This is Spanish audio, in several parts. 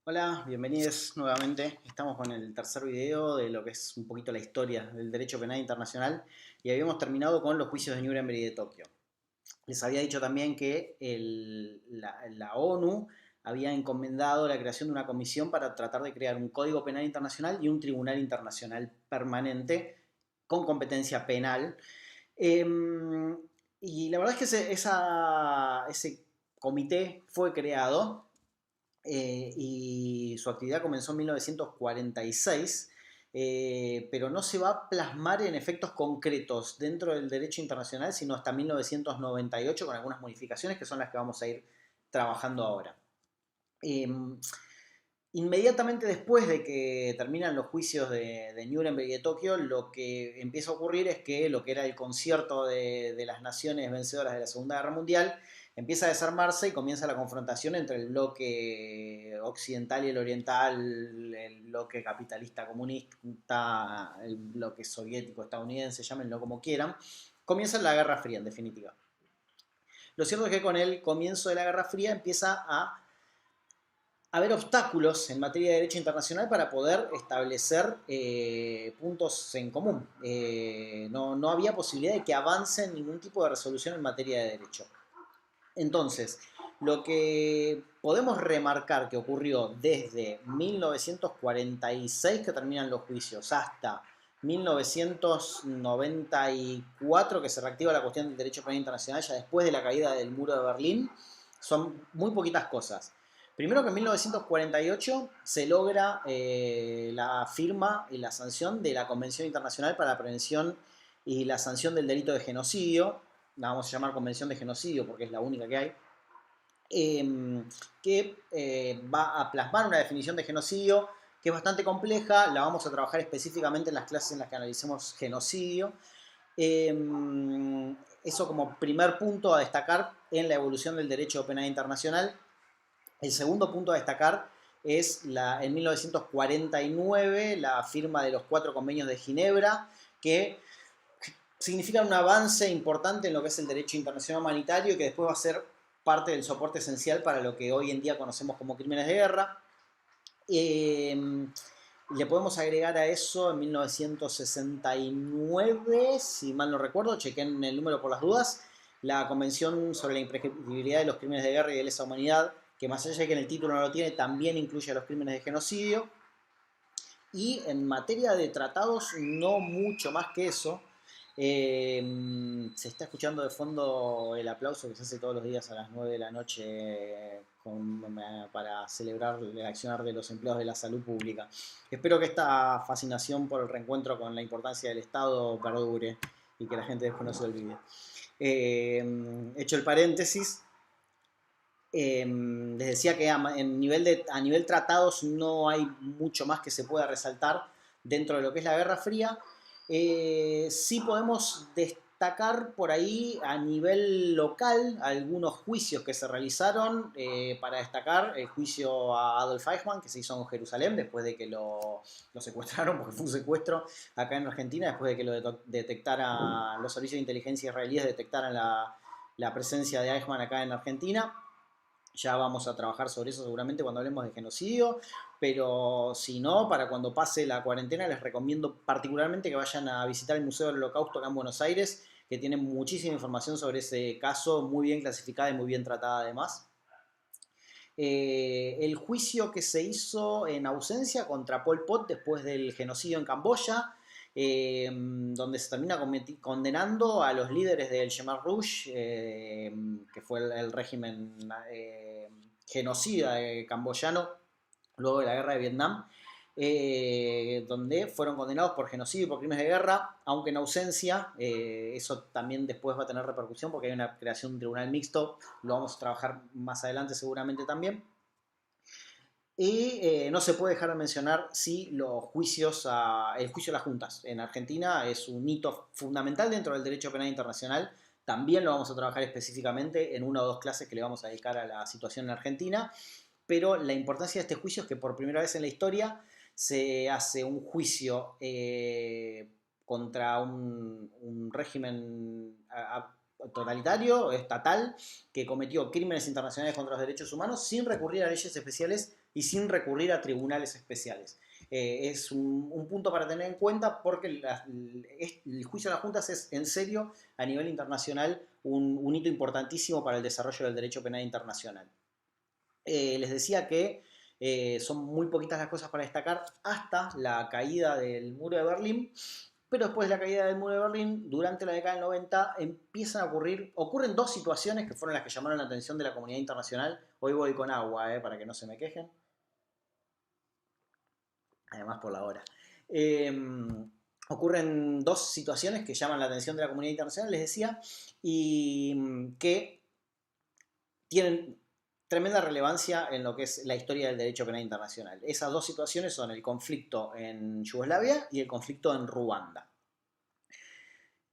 Hola, bienvenidos nuevamente. Estamos con el tercer video de lo que es un poquito la historia del derecho penal internacional y habíamos terminado con los juicios de Nuremberg y de Tokio. Les había dicho también que la ONU había encomendado la creación de una comisión para tratar de crear un código penal internacional y un tribunal internacional permanente con competencia penal. Y la verdad es que ese comité fue creado y su actividad comenzó en 1946, pero no se va a plasmar en efectos concretos dentro del derecho internacional, sino hasta 1998 con algunas modificaciones que son las que vamos a ir trabajando ahora. Eh, Inmediatamente después de que terminan los juicios de Nuremberg y de Tokio, lo que empieza a ocurrir es que lo que era el concierto de las naciones vencedoras de la Segunda Guerra Mundial empieza a desarmarse y comienza la confrontación entre el bloque occidental y el oriental, el bloque capitalista comunista, el bloque soviético estadounidense, llámenlo como quieran. Comienza la Guerra Fría, en definitiva. Lo cierto es que con el comienzo de la Guerra Fría empieza a haber obstáculos en materia de derecho internacional para poder establecer puntos en común. No había posibilidad de que avance ningún tipo de resolución en materia de derecho. Entonces, lo que podemos remarcar que ocurrió desde 1946, que terminan los juicios, hasta 1994, que se reactiva la cuestión del derecho penal internacional, ya después de la caída del muro de Berlín, son muy poquitas cosas. Primero que en 1948 se logra la firma y la sanción de la Convención Internacional para la Prevención y la Sanción del Delito de Genocidio, la vamos a llamar Convención de Genocidio porque es la única que hay, que va a plasmar una definición de genocidio que es bastante compleja, la vamos a trabajar específicamente en las clases en las que analicemos genocidio. Eso como primer punto a destacar en la evolución del derecho penal internacional. El segundo punto a destacar es en 1949 la firma de los 4 convenios de Ginebra, que significan un avance importante en lo que es el derecho internacional humanitario y que después va a ser parte del soporte esencial para lo que hoy en día conocemos como crímenes de guerra. Eh, Le podemos agregar a eso en 1969, si mal no recuerdo, chequen el número por las dudas, la Convención sobre la Imprescriptibilidad de los Crímenes de Guerra y de lesa humanidad, que más allá de que en el título no lo tiene, también incluye a los crímenes de genocidio. Y en materia de tratados, no mucho más que eso. Se está escuchando de fondo el aplauso que se hace todos los días a las 9 de la noche para celebrar el accionar de los empleados de la salud pública. Espero que esta fascinación por el reencuentro con la importancia del Estado perdure y que la gente después no se olvide. Hecho el paréntesis, les decía que a nivel tratados no hay mucho más que se pueda resaltar dentro de lo que es la Guerra Fría. Sí podemos destacar por ahí a nivel local algunos juicios que se realizaron, para destacar el juicio a Adolf Eichmann que se hizo en Jerusalén después de que lo secuestraron, porque fue un secuestro acá en Argentina, después de que lo detectaran los servicios de inteligencia israelíes, detectaran la presencia de Eichmann acá en Argentina. Ya vamos a trabajar sobre eso seguramente cuando hablemos de genocidio, pero si no, para cuando pase la cuarentena les recomiendo particularmente que vayan a visitar el Museo del Holocausto acá en Buenos Aires, que tiene muchísima información sobre ese caso, muy bien clasificada y muy bien tratada además. El juicio que se hizo en ausencia contra Pol Pot después del genocidio en Camboya, donde se termina condenando a los líderes del Khmer Rouge, que fue el régimen genocida camboyano luego de la guerra de Vietnam, donde fueron condenados por genocidio y por crímenes de guerra, aunque en ausencia. Eso también después va a tener repercusión porque hay una creación de un tribunal mixto, lo vamos a trabajar más adelante seguramente también. Y no se puede dejar de mencionar, sí, el juicio a las juntas. En Argentina es un hito fundamental dentro del derecho penal internacional. También lo vamos a trabajar específicamente en una o dos clases que le vamos a dedicar a la situación en Argentina. Pero la importancia de este juicio es que por primera vez en la historia se hace un juicio contra un régimen totalitario, estatal, que cometió crímenes internacionales contra los derechos humanos sin recurrir a leyes especiales y sin recurrir a tribunales especiales. Es un punto para tener en cuenta porque el juicio de las juntas es en serio a nivel internacional un hito importantísimo para el desarrollo del derecho penal internacional. Les decía que son muy poquitas las cosas para destacar hasta la caída del muro de Berlín, pero después de la caída del muro de Berlín, durante la década del 90, empiezan a ocurren dos situaciones que fueron las que llamaron la atención de la comunidad internacional. Hoy voy con agua, para que no se me quejen. Además por la hora. Ocurren dos situaciones que llaman la atención de la comunidad internacional, les decía, y que tienen tremenda relevancia en lo que es la historia del derecho penal internacional. Esas dos situaciones son el conflicto en Yugoslavia y el conflicto en Ruanda.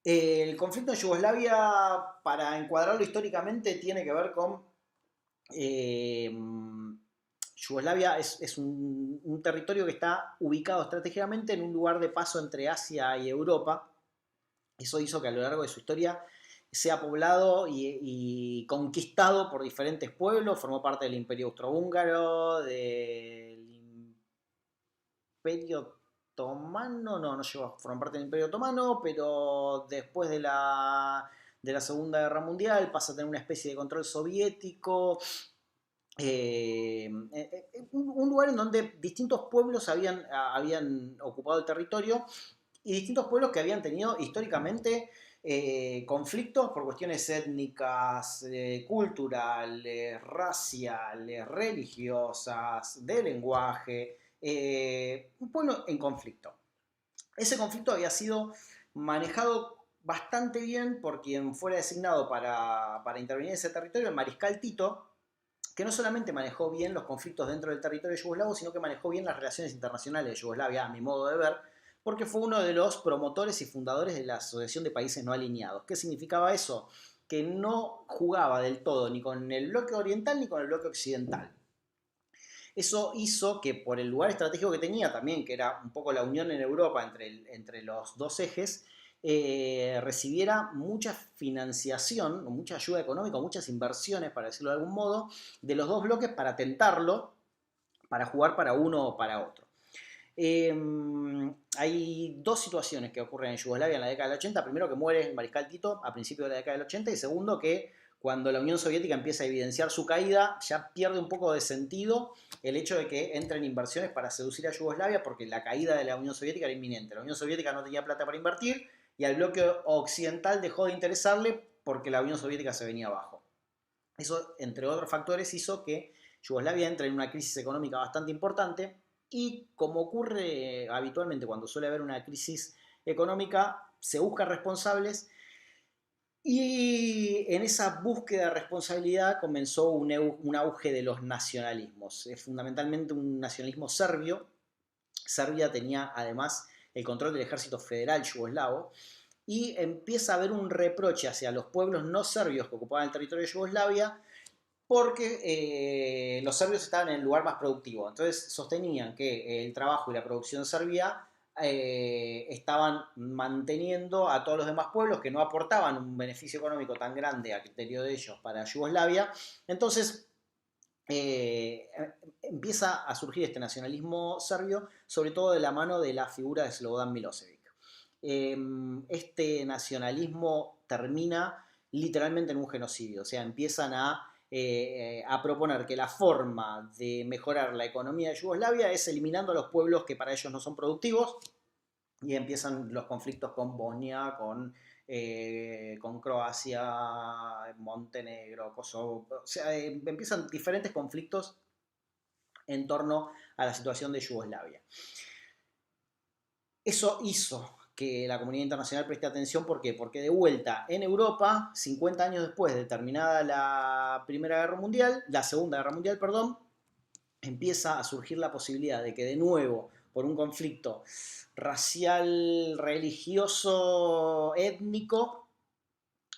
El conflicto en Yugoslavia, para encuadrarlo históricamente, tiene que ver con... Yugoslavia es un territorio que está ubicado estratégicamente en un lugar de paso entre Asia y Europa. Eso hizo que a lo largo de su historia sea poblado y conquistado por diferentes pueblos. Formó parte del Imperio Austrohúngaro, del Imperio Otomano, no llegó a formar parte del Imperio Otomano, pero después de la Segunda Guerra Mundial pasa a tener una especie de control soviético. Un lugar en donde distintos pueblos habían ocupado el territorio y distintos pueblos que habían tenido históricamente conflictos por cuestiones étnicas, culturales, raciales, religiosas, de lenguaje, un pueblo en conflicto. Ese conflicto había sido manejado bastante bien por quien fuera designado para intervenir en ese territorio, el mariscal Tito, que no solamente manejó bien los conflictos dentro del territorio yugoslavo, sino que manejó bien las relaciones internacionales de Yugoslavia, a mi modo de ver, porque fue uno de los promotores y fundadores de la Asociación de Países No Alineados. ¿Qué significaba eso? Que no jugaba del todo ni con el bloque oriental ni con el bloque occidental. Eso hizo que por el lugar estratégico que tenía también, que era un poco la unión en Europa entre los dos ejes, recibiera mucha financiación, mucha ayuda económica, muchas inversiones, para decirlo de algún modo, de los dos bloques para tentarlo, para jugar para uno o para otro. Hay dos situaciones que ocurren en Yugoslavia en la década del 80. Primero, que muere el mariscal Tito a principios de la década del 80, y segundo, que cuando la Unión Soviética empieza a evidenciar su caída, ya pierde un poco de sentido el hecho de que entren inversiones para seducir a Yugoslavia, porque la caída de la Unión Soviética era inminente. La Unión Soviética no tenía plata para invertir y al bloque occidental dejó de interesarle porque la Unión Soviética se venía abajo. Eso, entre otros factores, hizo que Yugoslavia entre en una crisis económica bastante importante y, como ocurre habitualmente cuando suele haber una crisis económica, se buscan responsables. Y en esa búsqueda de responsabilidad comenzó un auge de los nacionalismos, fundamentalmente un nacionalismo serbio. Serbia tenía además el control del ejército federal yugoslavo y empieza a haber un reproche hacia los pueblos no serbios que ocupaban el territorio de Yugoslavia porque los serbios estaban en el lugar más productivo. Entonces sostenían que el trabajo y la producción serbia estaban manteniendo a todos los demás pueblos que no aportaban un beneficio económico tan grande a criterio de ellos para Yugoslavia. Entonces empieza a surgir este nacionalismo serbio, sobre todo de la mano de la figura de Slobodan Milosevic. Este nacionalismo termina literalmente en un genocidio, o sea, empiezan a proponer que la forma de mejorar la economía de Yugoslavia es eliminando a los pueblos que para ellos no son productivos, y empiezan los conflictos con Bosnia, con Croacia, Montenegro, Kosovo. O sea, empiezan diferentes conflictos en torno a la situación de Yugoslavia. Eso hizo que la comunidad internacional preste atención. ¿Por qué? Porque de vuelta en Europa, 50 años después de terminada la Segunda Guerra Mundial, empieza a surgir la posibilidad de que de nuevo, por un conflicto racial, religioso, étnico,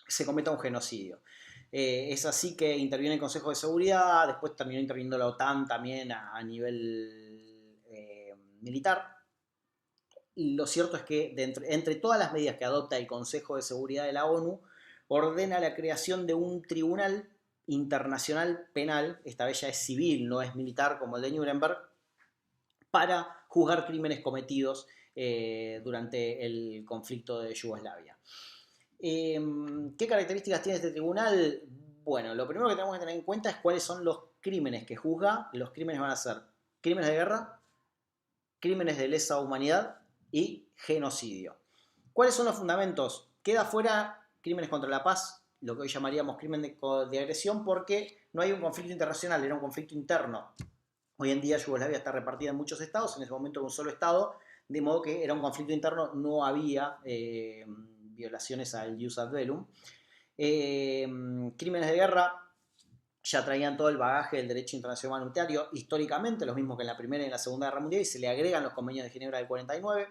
se cometa un genocidio. Es así que interviene el Consejo de Seguridad, después terminó interviniendo la OTAN también a nivel militar. Lo cierto es que entre todas las medidas que adopta el Consejo de Seguridad de la ONU, ordena la creación de un tribunal internacional penal, esta vez ya es civil, no es militar como el de Nuremberg, para juzgar crímenes cometidos durante el conflicto de Yugoslavia. ¿Qué características tiene este tribunal? Bueno, lo primero que tenemos que tener en cuenta es cuáles son los crímenes que juzga. Los crímenes van a ser crímenes de guerra, crímenes de lesa humanidad y genocidio. ¿Cuáles son los fundamentos? Queda fuera crímenes contra la paz, lo que hoy llamaríamos crimen de agresión, porque no hay un conflicto internacional, era un conflicto interno. Hoy en día Yugoslavia está repartida en muchos estados, en ese momento era un solo estado, de modo que era un conflicto interno, no había violaciones al jus ad bellum. Crímenes de guerra ya traían todo el bagaje del derecho internacional humanitario históricamente, lo mismo que en la Primera y en la Segunda Guerra Mundial, y se le agregan los convenios de Ginebra del 49.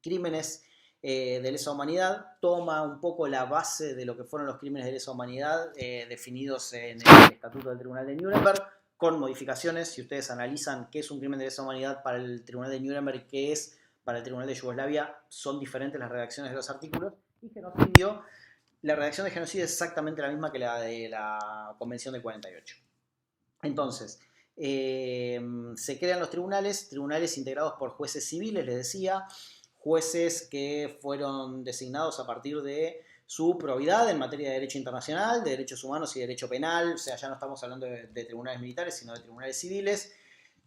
Crímenes de lesa humanidad toma un poco la base de lo que fueron los crímenes de lesa humanidad definidos en el Estatuto del Tribunal de Nuremberg, con modificaciones. Si ustedes analizan qué es un crimen de lesa humanidad para el Tribunal de Nuremberg y qué es para el Tribunal de Yugoslavia, son diferentes las redacciones de los artículos. Y genocidio, la redacción de genocidio es exactamente la misma que la de la Convención del 48. Entonces, se crean los tribunales integrados por jueces civiles, les decía, jueces que fueron designados a partir de su probidad en materia de derecho internacional, de derechos humanos y derecho penal. O sea, ya no estamos hablando de tribunales militares, sino de tribunales civiles,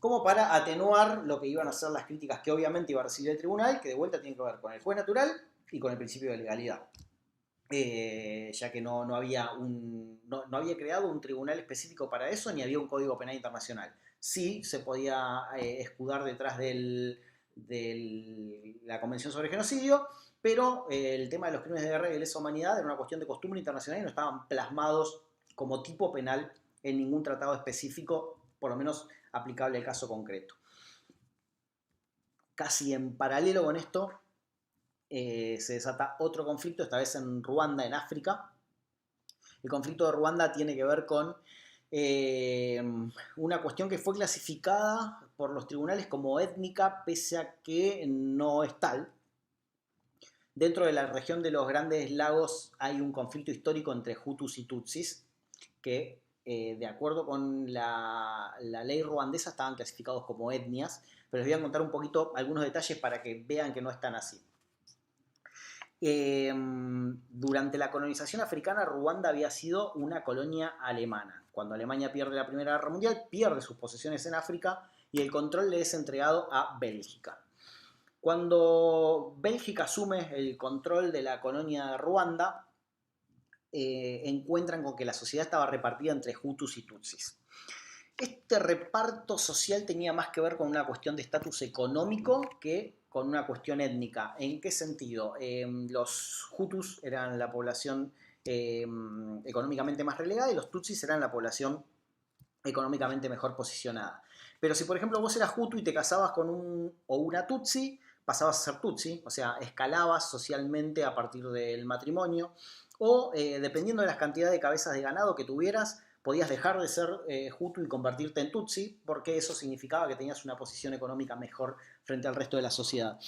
como para atenuar lo que iban a ser las críticas que obviamente iba a recibir el tribunal, que de vuelta tienen que ver con el juez natural y con el principio de legalidad. Ya que no había creado un tribunal específico para eso, ni había un código penal internacional. Sí se podía escudar detrás de la Convención sobre Genocidio, pero el tema de los crímenes de guerra y de lesa humanidad era una cuestión de costumbre internacional y no estaban plasmados como tipo penal en ningún tratado específico, por lo menos aplicable al caso concreto. Casi en paralelo con esto, se desata otro conflicto, esta vez en Ruanda, en África. El conflicto de Ruanda tiene que ver con una cuestión que fue clasificada por los tribunales como étnica, pese a que no es tal. Dentro de la región de los Grandes Lagos hay un conflicto histórico entre Hutus y Tutsis, que de acuerdo con la ley ruandesa estaban clasificados como etnias, pero les voy a contar un poquito algunos detalles para que vean que no están así. Durante la colonización africana, Ruanda había sido una colonia alemana. Cuando Alemania pierde la Primera Guerra Mundial, pierde sus posesiones en África y el control le es entregado a Bélgica. Cuando Bélgica asume el control de la colonia de Ruanda, encuentran con que la sociedad estaba repartida entre Hutus y Tutsis. Este reparto social tenía más que ver con una cuestión de estatus económico que con una cuestión étnica. ¿En qué sentido? Los Hutus eran la población económicamente más relegada y los Tutsis eran la población económicamente mejor posicionada. Pero si por ejemplo vos eras Hutu y te casabas con un o una Tutsi, pasabas a ser Tutsi, o sea, escalabas socialmente a partir del matrimonio, o dependiendo de las cantidades de cabezas de ganado que tuvieras, podías dejar de ser Hutu y convertirte en Tutsi, porque eso significaba que tenías una posición económica mejor frente al resto de la sociedad.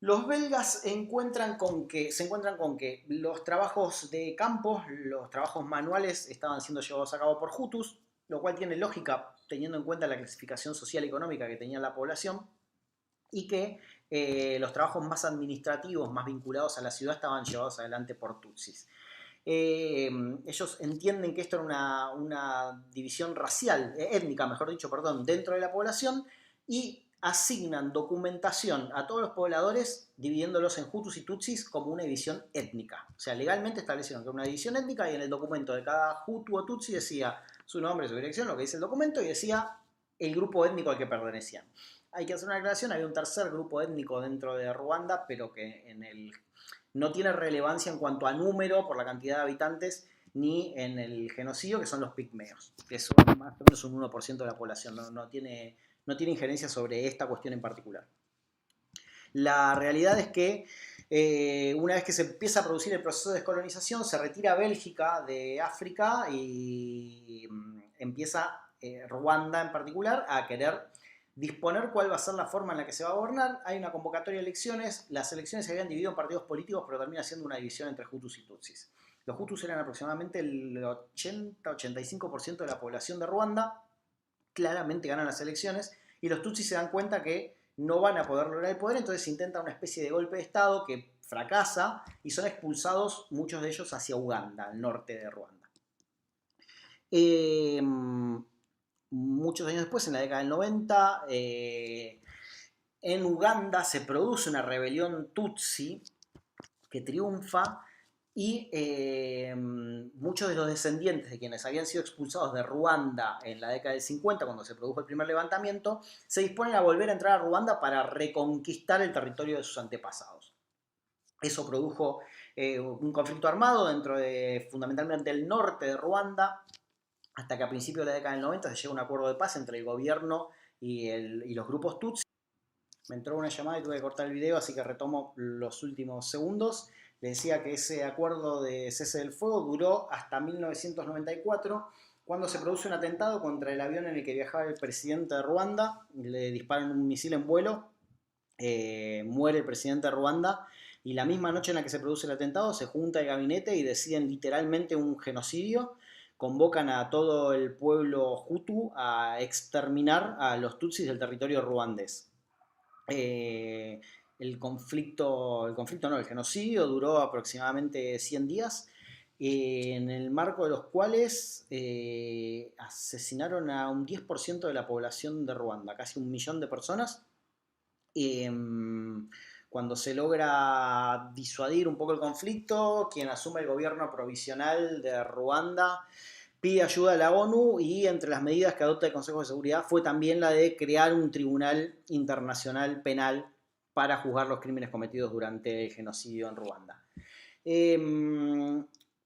Los belgas se encuentran con que los trabajos de campo, los trabajos manuales, estaban siendo llevados a cabo por Hutus, lo cual tiene lógica teniendo en cuenta la clasificación social y económica que tenía la población, y que los trabajos más administrativos, más vinculados a la ciudad, estaban llevados adelante por Tutsis. Ellos entienden que esto era una división racial, étnica, mejor dicho, perdón, dentro de la población, y asignan documentación a todos los pobladores dividiéndolos en Hutus y Tutsis como una división étnica. O sea, legalmente establecieron que era una división étnica y en el documento de cada Hutu o Tutsi decía su nombre, su dirección, lo que dice el documento, y decía el grupo étnico al que pertenecían. Hay que hacer una aclaración, había un tercer grupo étnico dentro de Ruanda, pero que no tiene relevancia en cuanto a número por la cantidad de habitantes, ni en el genocidio, que son los pigmeos, que son más o menos un 1% de la población, no tiene injerencia sobre esta cuestión en particular. La realidad es que una vez que se empieza a producir el proceso de descolonización, se retira Bélgica de África y empieza Ruanda en particular a querer disponer cuál va a ser la forma en la que se va a gobernar. Hay una convocatoria de elecciones, las elecciones se habían dividido en partidos políticos, pero termina siendo una división entre Hutus y Tutsis. Los Hutus eran aproximadamente el 80-85% de la población de Ruanda. Claramente ganan las elecciones y los Tutsis se dan cuenta que no van a poder lograr el poder, entonces intenta una especie de golpe de Estado que fracasa y son expulsados muchos de ellos hacia Uganda, al norte de Ruanda. Eh, Muchos años después, en la década del 90, en Uganda se produce una rebelión Tutsi que triunfa y muchos de los descendientes de quienes habían sido expulsados de Ruanda en la década del 50, cuando se produjo el primer levantamiento, se disponen a volver a entrar a Ruanda para reconquistar el territorio de sus antepasados. Eso produjo un conflicto armado dentro de fundamentalmente el norte de Ruanda, hasta que a principios de la década del 90 se llega a un acuerdo de paz entre el gobierno y los grupos Tutsi. Me entró una llamada y tuve que cortar el video, así que retomo los últimos segundos. Les decía que ese acuerdo de cese del fuego duró hasta 1994, cuando se produce un atentado contra el avión en el que viajaba el presidente de Ruanda. Le disparan un misil en vuelo, muere el presidente de Ruanda, y la misma noche en la que se produce el atentado se junta el gabinete y deciden literalmente un genocidio. Convocan a todo el pueblo Hutu a exterminar a los Tutsis del territorio ruandés. El genocidio duró aproximadamente 100 días, en el marco de los cuales asesinaron a un 10% de la población de Ruanda, casi 1 millón de personas. Eh, Cuando se logra disuadir un poco el conflicto, quien asume el gobierno provisional de Ruanda pide ayuda a la ONU, y entre las medidas que adopta el Consejo de Seguridad fue también la de crear un tribunal internacional penal para juzgar los crímenes cometidos durante el genocidio en Ruanda.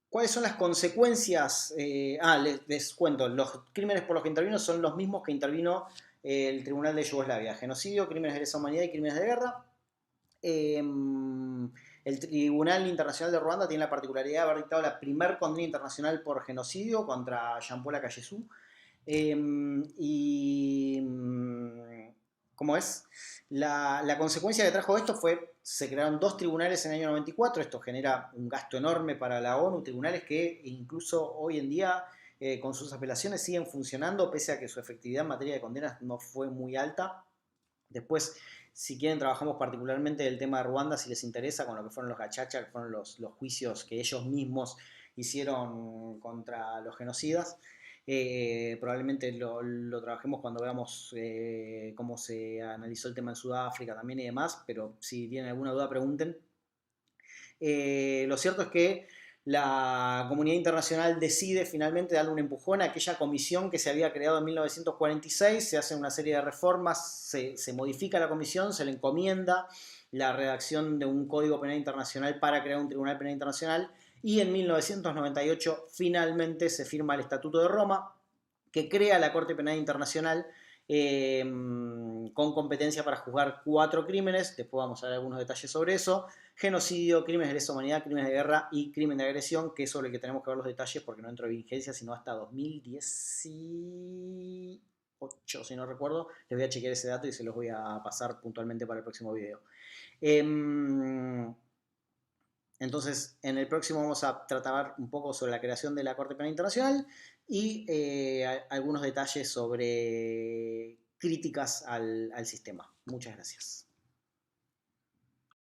¿Cuáles son las consecuencias? Les cuento, los crímenes por los que intervino son los mismos que intervino el Tribunal de Yugoslavia: genocidio, crímenes de lesa humanidad y crímenes de guerra. El Tribunal Internacional de Ruanda tiene la particularidad de haber dictado la primer condena internacional por genocidio contra Jean-Paul Akayesu. ¿Cómo es? La consecuencia que trajo esto fue: se crearon 2 tribunales en el año 94. Esto genera un gasto enorme para la ONU, tribunales que incluso hoy en día, con sus apelaciones, siguen funcionando, pese a que su efectividad en materia de condenas no fue muy alta. Después, si quieren, trabajamos particularmente el tema de Ruanda, si les interesa, con lo que fueron los gachacha, que fueron los juicios que ellos mismos hicieron contra los genocidas. Probablemente lo trabajemos cuando veamos cómo se analizó el tema en Sudáfrica también y demás, pero si tienen alguna duda pregunten. Lo cierto es que la comunidad internacional decide finalmente darle un empujón a aquella comisión que se había creado en 1946, se hace una serie de reformas, se modifica la comisión, se le encomienda la redacción de un código penal internacional para crear un tribunal penal internacional, y en 1998 finalmente se firma el Estatuto de Roma, que crea la Corte Penal Internacional con competencia para juzgar 4 crímenes. Después vamos a ver algunos detalles sobre eso: genocidio, crímenes de lesa humanidad, crímenes de guerra y crimen de agresión, que es sobre el que tenemos que ver los detalles porque no entró en vigencia sino hasta 2018, si no recuerdo. Les voy a chequear ese dato y se los voy a pasar puntualmente para el próximo video. Entonces, en el próximo vamos a tratar un poco sobre la creación de la Corte Penal Internacional y algunos detalles sobre críticas al sistema. Muchas gracias.